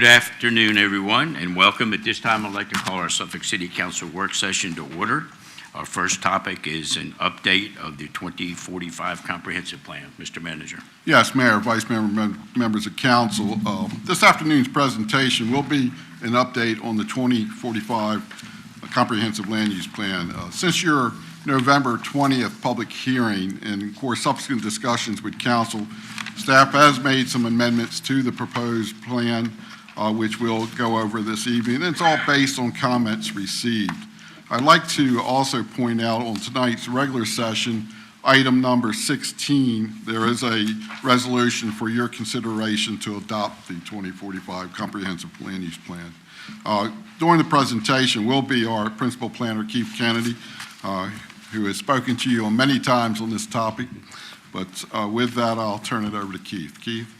Good afternoon, everyone, and welcome. At this time, I'd like to call our Suffolk City Council work session to order. Our first topic is an update of the 2045 Comprehensive Plan. Mr. Manager. Yes, Mayor, Vice Mayor, members of Council. This afternoon's presentation will be an update on the 2045 Comprehensive Land Use Plan. Since your November 20th public hearing and, of course, subsequent discussions with Council, staff has made some amendments to the proposed plan, which we'll go over this evening. It's all based on comments received. I'd like to also point out on tonight's regular session, item number 16, there is a resolution for your consideration to adopt the 2045 Comprehensive Land Use Plan. During the presentation will be our Principal Planner, Keith Kennedy, who has spoken to you many times on this topic. But with that, I'll turn it over to Keith. Keith?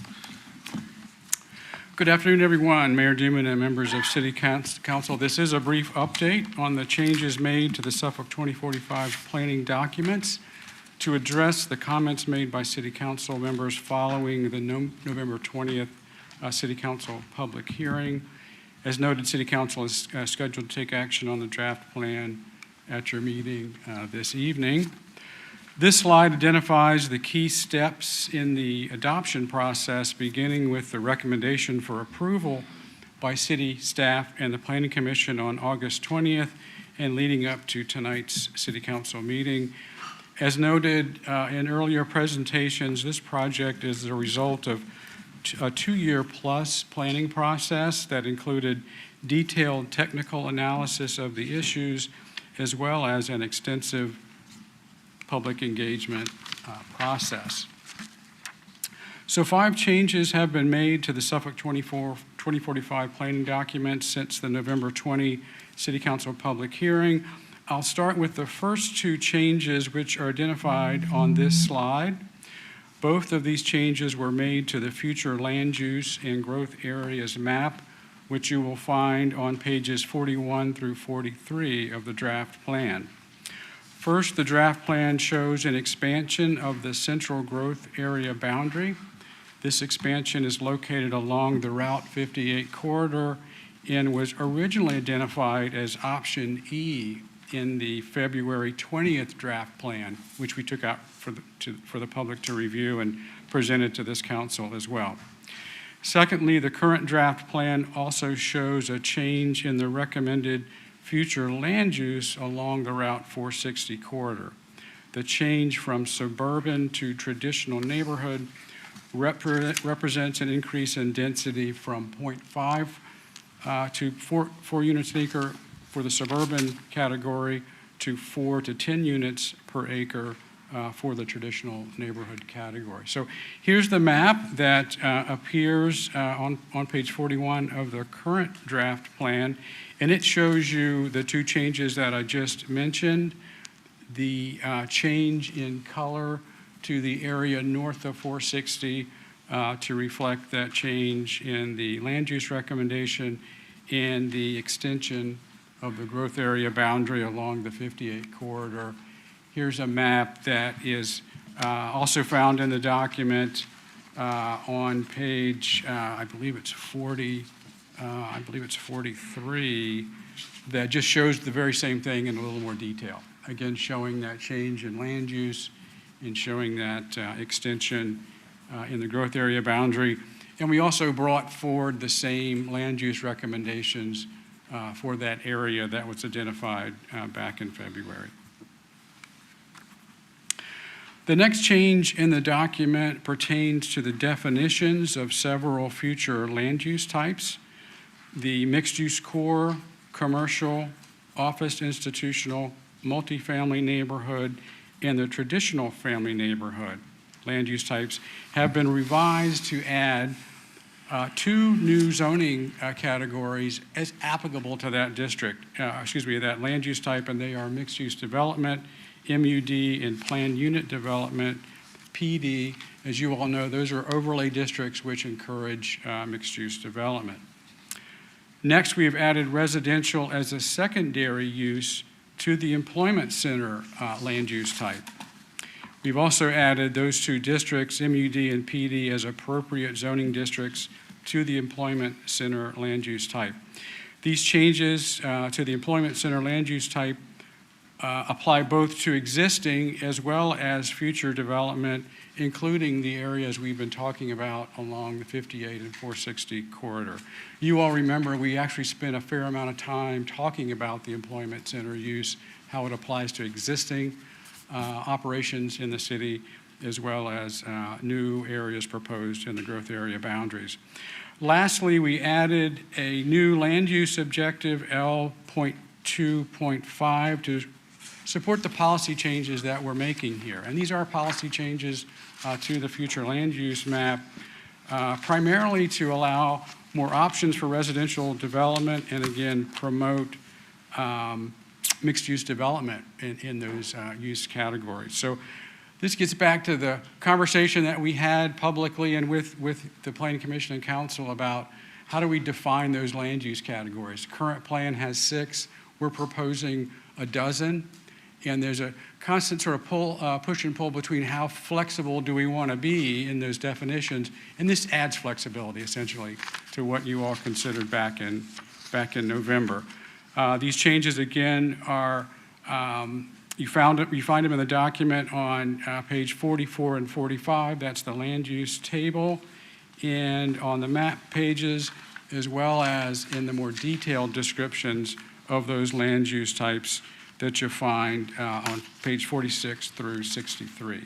Good afternoon, everyone. Mayor Duman and members of City Council. This is a brief update on the changes made to the Suffolk 2045 planning documents to address the comments made by City Council members following the November 20th City Council public hearing. As noted, City Council is scheduled to take action on the draft plan at your meeting this evening. This slide identifies the key steps in the adoption process, beginning with the recommendation for approval by City staff and the Planning Commission on August 20th and leading up to tonight's City Council meeting. As noted in earlier presentations, this project is the result of a 2-year plus planning process that included detailed technical analysis of the issues as well as an extensive public engagement process. So 5 changes have been made to the Suffolk 2045 planning documents since the November 20 City Council public hearing. I'll start with the first 2 changes which are identified on this slide. Both of these changes were made to the future land use and growth areas map, which you will find on pages 41 through 43 of the draft plan. First, the draft plan shows an expansion of the central growth area boundary. This expansion is located along the Route 58 corridor and was originally identified as option E in the February 20th draft plan, which we took out for the public to review and presented to this council as well. Secondly, the current draft plan also shows a change in the recommended future land use along the Route 460 corridor. The change from suburban to traditional neighborhood represents an increase in density from 0.5 to 4 units an acre for the suburban category to 4 to 10 units per acre for the traditional neighborhood category. So here's the map that appears on page 41 of the current draft plan, and it shows you the 2 changes that I just mentioned, the change in color to the area north of 460 to reflect that change in the land use recommendation and the extension of the growth area boundary along the 58 corridor. Here's a map that is also found in the document on page, I believe it's 43, that just shows the very same thing in a little more detail. Again, showing that change in land use and showing that extension in the growth area boundary. And we also brought forward the same land use recommendations for that area that was identified back in February. The next change in the document pertains to the definitions of several future land use types. The mixed-use core, commercial, office institutional, multifamily neighborhood, and the traditional family neighborhood land use types have been revised to add 2 new zoning categories as applicable to that that land use type, and they are mixed-use development, MUD, and planned unit development, PD. As you all know, those are overlay districts which encourage mixed-use development. Next, we have added residential as a secondary use to the employment center land use type. We've also added those 2 districts, MUD and PD, as appropriate zoning districts to the employment center land use type. These changes to the employment center land use type apply both to existing as well as future development, including the areas we've been talking about along the 58 and 460 corridor. You all remember we actually spent a fair amount of time talking about the employment center use, how it applies to existing operations in the city, as well as new areas proposed in the growth area boundaries. Lastly, we added a new land use objective, L.2.5, to support the policy changes that we're making here. And these are policy changes to the future land use map, primarily to allow more options for residential development and, again, promote mixed-use development in those use categories. So this gets back to the conversation that we had publicly and with the Planning Commission and Council about how do we define those land use categories. The current plan has 6. We're proposing a dozen. And there's a constant sort of push and pull between how flexible do we want to be in those definitions. And this adds flexibility, essentially, to what you all considered back in November. These changes, again, are you find them in the document on page 44 and 45. That's the land use table. And on the map pages, as well as in the more detailed descriptions of those land use types that you find on page 46 through 63.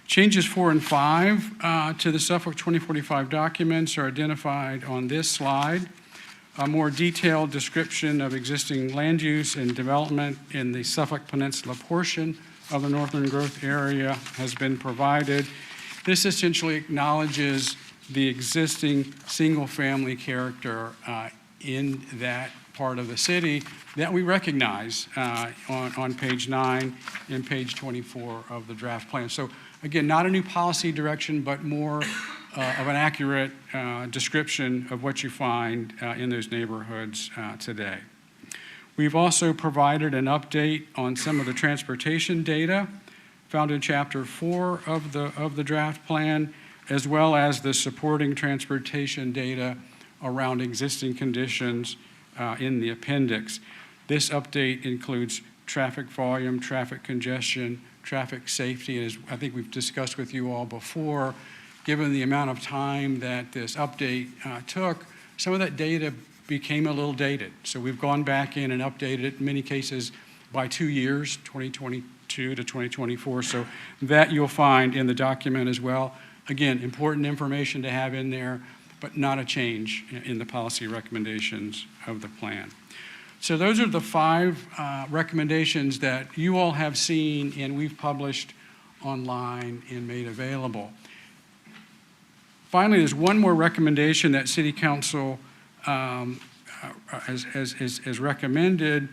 Changes 4 and 5 to the Suffolk 2045 documents are identified on this slide. A more detailed description of existing land use and development in the Suffolk Peninsula portion of the Northern Growth Area has been provided. This essentially acknowledges the existing single-family character in that part of the city that we recognize on page 9 and page 24 of the draft plan. So again, not a new policy direction, but more of an accurate description of what you find in those neighborhoods today. We've also provided an update on some of the transportation data found in Chapter 4 of the draft plan, as well as the supporting transportation data around existing conditions in the appendix. This update includes traffic volume, traffic congestion, traffic safety, and as I think we've discussed with you all before, given the amount of time that this update took, some of that data became a little dated. So we've gone back in and updated it in many cases by 2 years, 2022 to 2024. So that you'll find in the document as well. Again, important information to have in there, but not a change in the policy recommendations of the plan. So those are the 5 recommendations that you all have seen and we've published online and made available. Finally, there's one more recommendation that City Council has recommended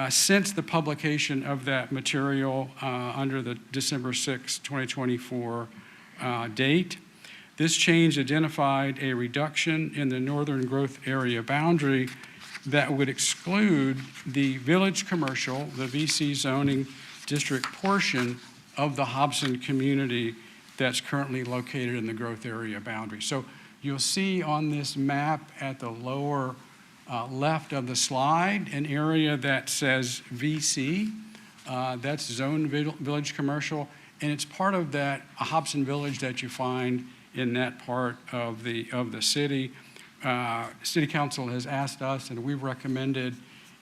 since the publication of that material under the December 6, 2024 date. This change identified a reduction in the Northern Growth Area boundary that would exclude the village commercial, the VC zoning district portion of the Hobson community that's currently located in the growth area boundary. So you'll see on this map at the lower left of the slide an area that says VC. That's zone village commercial, and it's part of that Hobson Village that you find in that part of the city. City Council has asked us, and we've recommended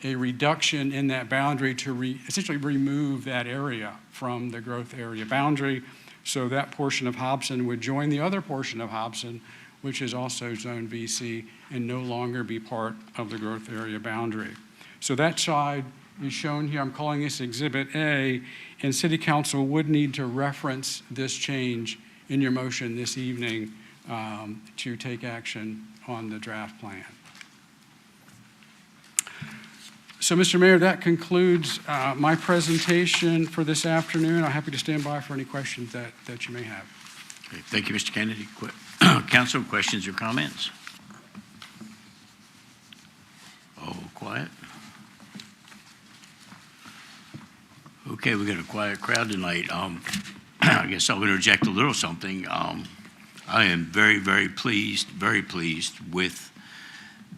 a reduction in that boundary to essentially remove that area from the growth area boundary. So that portion of Hobson would join the other portion of Hobson, which is also zone VC, and no longer be part of the growth area boundary. So that side is shown here. I'm calling this Exhibit A, and City Council would need to reference this change in your motion this evening to take action on the draft plan. So, Mr. Mayor, that concludes my presentation for this afternoon. I'm happy to stand by for any questions that you may have. Okay, thank you, Mr. Kennedy. Council, questions or comments? Oh, quiet. Okay, we got a quiet crowd tonight. I guess I'll interject a little something. I am very pleased with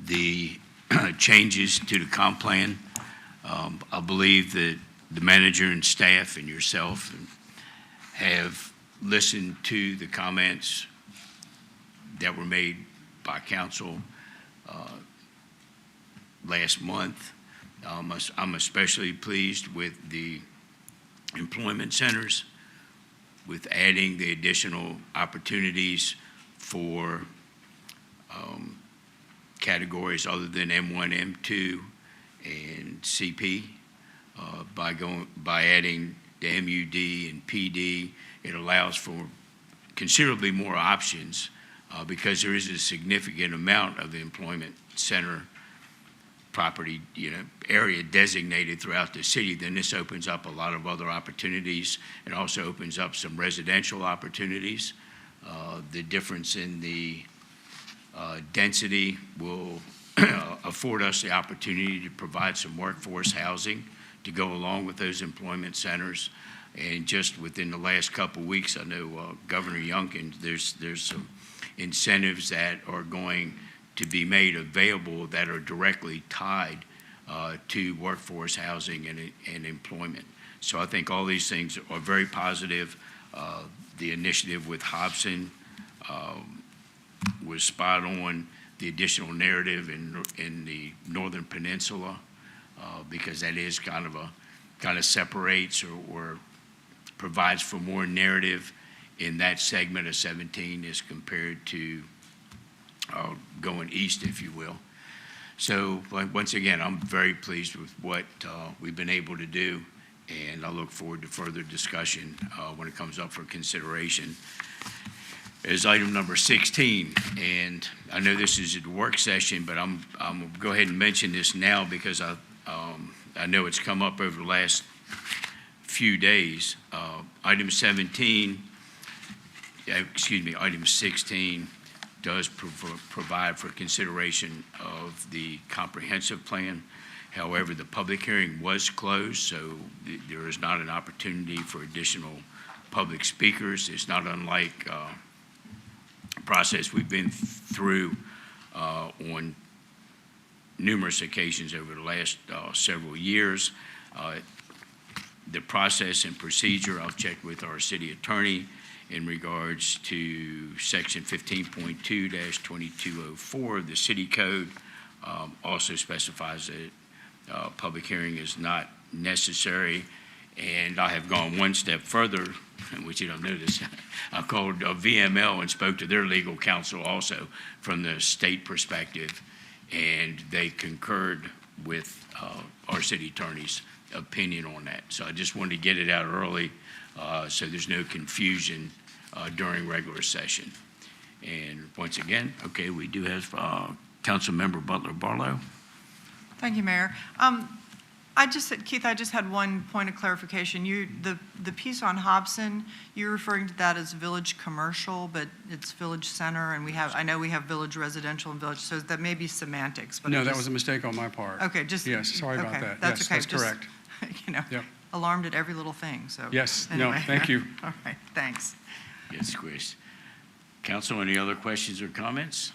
the changes to the comp plan. I believe that the manager and staff and yourself have listened to the comments that were made by council last month. I'm especially pleased with the employment centers, with adding the additional opportunities for categories other than M1, M2, and CP. By adding the MUD and PD, it allows for considerably more options because there is a significant amount of the employment center property, area designated throughout the city. Then this opens up a lot of other opportunities. It also opens up some residential opportunities. The difference in the density will afford us the opportunity to provide some workforce housing to go along with those employment centers. And just within the last couple of weeks, I know Governor Youngkin, there's some incentives that are going to be made available that are directly tied to workforce housing and employment. So I think all these things are very positive. The initiative with Hobson was spot on. The additional narrative in the Northern Peninsula, because that is kind of separates or provides for more narrative in that segment of 17 as compared to going east, if you will. So once again, I'm very pleased with what we've been able to do, and I look forward to further discussion when it comes up for consideration. Is item number 16, and I know this is a work session, but I'm going to go ahead and mention this now because I know it's come up over the last few days. Item 16 does provide for consideration of the comprehensive plan. However, the public hearing was closed, so there is not an opportunity for additional public speakers. It's not unlike process we've been through on numerous occasions over the last several years. The process and procedure, I've checked with our city attorney in regards to section 15.2-2204 of the city code, also specifies that public hearing is not necessary. And I have gone one step further, which you don't notice. I called VML and spoke to their legal counsel also from the state perspective, and they concurred with our city attorney's opinion on that. So I just wanted to get it out early so there's no confusion during regular session. And once again, okay, we do have Councilmember Butler Barlow. Thank you, Mayor. Keith, I just had one point of clarification. The piece on Hobson, you're referring to that as village commercial, but it's village center, and I know we have village residential and village, so that may be semantics. But No, that was a mistake on my part. Okay, Yes, sorry about that. That's yes, okay. That's correct. Yep. Alarmed at every little thing, so. Yes, anyway. no, thank you. All right, thanks. Yes, Chris. Council, any other questions or comments?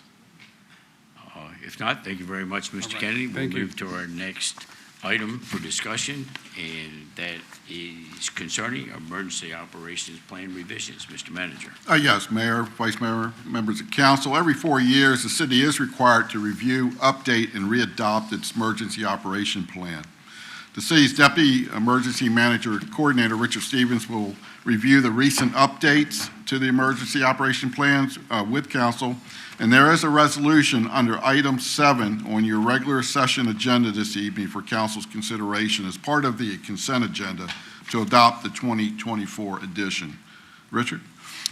If not, thank you very much, Mr. Right. Kennedy. We'll Thank you. move to our next item for discussion, and that is concerning emergency operations plan revisions. Mr. Manager. Yes, Mayor, Vice Mayor, members of council. Every 4 years, the city is required to review, update, and readopt its emergency operation plan. The city's Deputy Emergency Manager Coordinator, Richard Stevens, will review the recent updates to the emergency operation plans with council. And there is a resolution under item 7 on your regular session agenda this evening for council's consideration as part of the consent agenda to adopt the 2024 edition. Richard?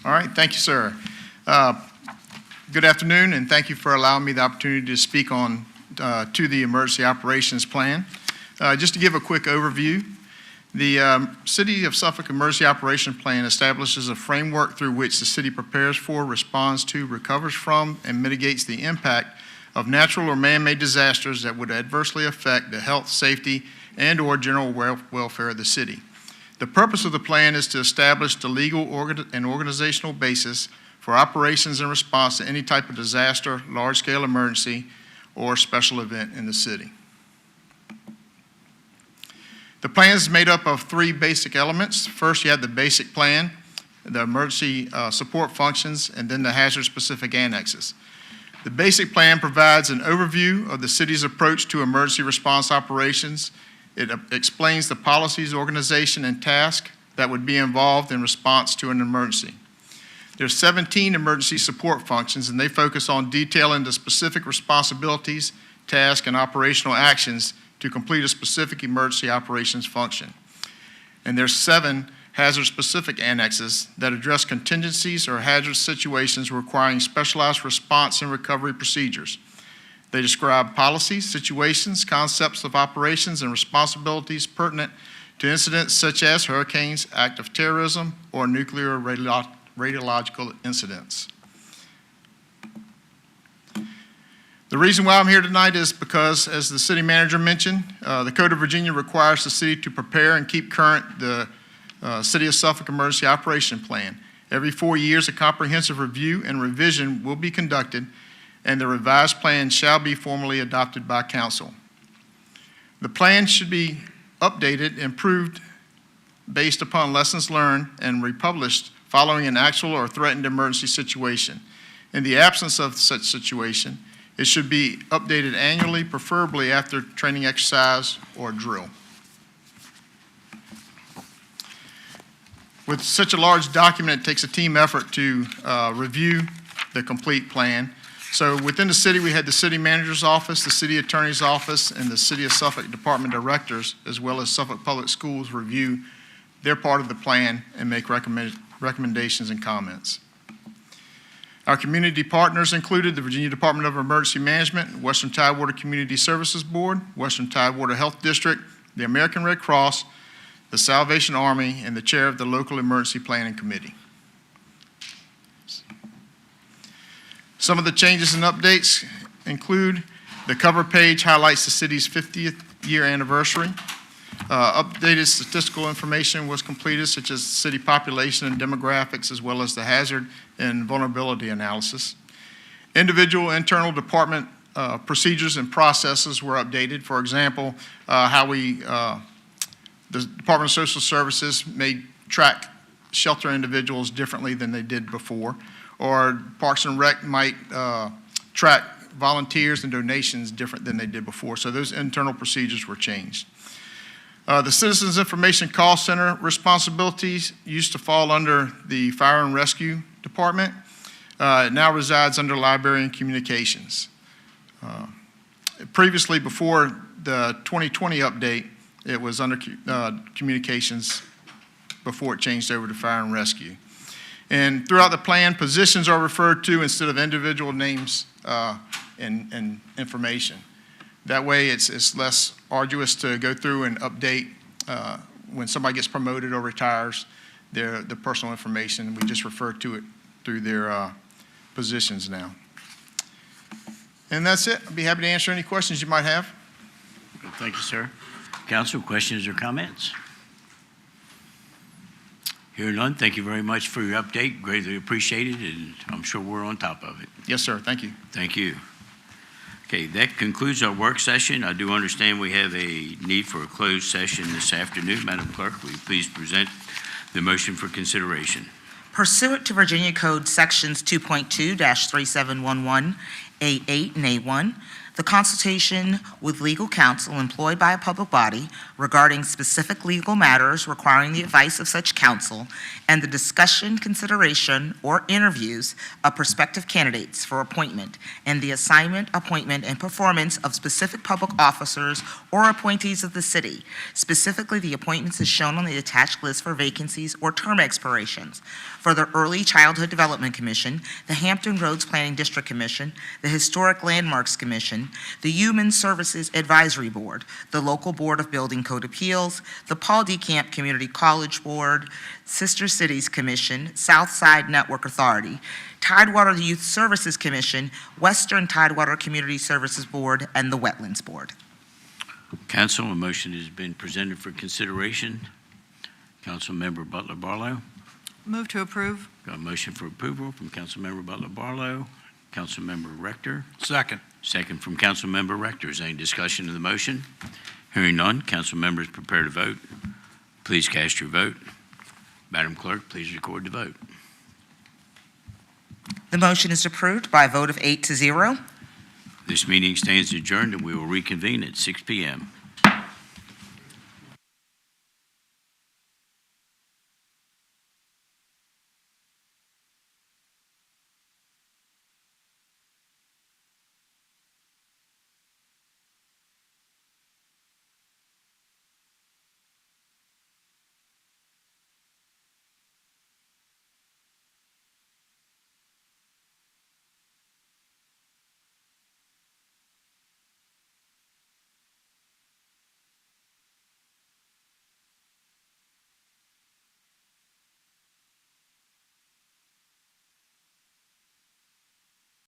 All right, thank you, sir. Good afternoon, and thank you for allowing me the opportunity to speak on to the emergency operations plan. Just to give a quick overview, the City of Suffolk Emergency Operation Plan establishes a framework through which the city prepares for, responds to, recovers from, and mitigates the impact of natural or man-made disasters that would adversely affect the health, safety, and/or general welfare of the city. The purpose of the plan is to establish the legal and organizational basis for operations and response to any type of disaster, large-scale emergency, or special event in the city. The plan is made up of three basic elements. First, you have the basic plan, the emergency support functions, and then the hazard-specific annexes. The basic plan provides an overview of the city's approach to emergency response operations. It explains the policies, organization, and task that would be involved in response to an emergency. There's 17 emergency support functions, and they focus on detailing the specific responsibilities, tasks, and operational actions to complete a specific emergency operations function. And there's 7 hazard-specific annexes that address contingencies or hazardous situations requiring specialized response and recovery procedures. They describe policies, situations, concepts of operations, and responsibilities pertinent to incidents such as hurricanes, active terrorism, or nuclear radiological incidents. The reason why I'm here tonight is because, as the city manager mentioned, the Code of Virginia requires the city to prepare and keep current the City of Suffolk Emergency Operation Plan. Every 4 years, a comprehensive review and revision will be conducted, and the revised plan shall be formally adopted by council. The plan should be updated, improved based upon lessons learned, and republished following an actual or threatened emergency situation. In the absence of such situation, it should be updated annually, preferably after training exercise or drill. With such a large document, it takes a team effort to review the complete plan. So within the city, we had the city manager's office, the city attorney's office, and the City of Suffolk Department directors, as well as Suffolk Public Schools, review their part of the plan and make recommendations and comments. Our community partners included the Virginia Department of Emergency Management, Western Tidewater Community Services Board, Western Tidewater Health District, the American Red Cross, the Salvation Army, and the chair of the local emergency planning committee. Some of the changes and updates include the cover page highlights the city's 50th year anniversary. Updated statistical information was completed, such as city population and demographics, as well as the hazard and vulnerability analysis. Individual internal department procedures and processes were updated. For example, how the Department of Social Services may track shelter individuals differently than they did before, or Parks and Rec might track volunteers and donations different than they did before. So those internal procedures were changed. The Citizens Information Call Center responsibilities used to fall under the Fire and Rescue Department. It now resides under Library and Communications. Previously, before the 2020 update, it was under Communications before it changed over to Fire and Rescue. And throughout the plan, positions are referred to instead of individual names and information. That way, it's less arduous to go through and update when somebody gets promoted or retires, their personal information. We just refer to it through their positions now. And that's it. I'd be happy to answer any questions you might have. Thank you, sir. Council, questions or comments? Hearing none, thank you very much for your update. Greatly appreciated, and I'm sure we're on top of it. Yes, sir. Thank you. Thank you. Okay, that concludes our work session. I do understand we have a need for a closed session this afternoon. Madam Clerk, will you please present the motion for consideration? Pursuant to Virginia Code Sections 2.2-3711, A8 and A1, the consultation with legal counsel employed by a public body regarding specific legal matters requiring the advice of such counsel, and the discussion, consideration, or interviews of prospective candidates for appointment, and the assignment, appointment, and performance of specific public officers or appointees of the city, specifically the appointments as shown on the attached list for vacancies or term expirations for the Early Childhood Development Commission, the Hampton Roads Planning District Commission, the Historic Landmarks Commission, the Human Services Advisory Board, the Local Board of Building Code Appeals, the Paul D. Camp Community College Board, Sister Cities Commission, Southside Network Authority, Tidewater Youth Services Commission, Western Tidewater Community Services Board, and the Wetlands Board. Council, a motion has been presented for consideration. Councilmember Butler Barlow. Move to approve. Got a motion for approval from Councilmember Butler Barlow, Councilmember Rector. Second. Second from Councilmember Rector. Is there any discussion of the motion? Hearing none, council members prepare to vote. Please cast your vote. Madam Clerk, please record the vote. The motion is approved by a vote of 8-0. This meeting stands adjourned, and we will reconvene at 6 p.m.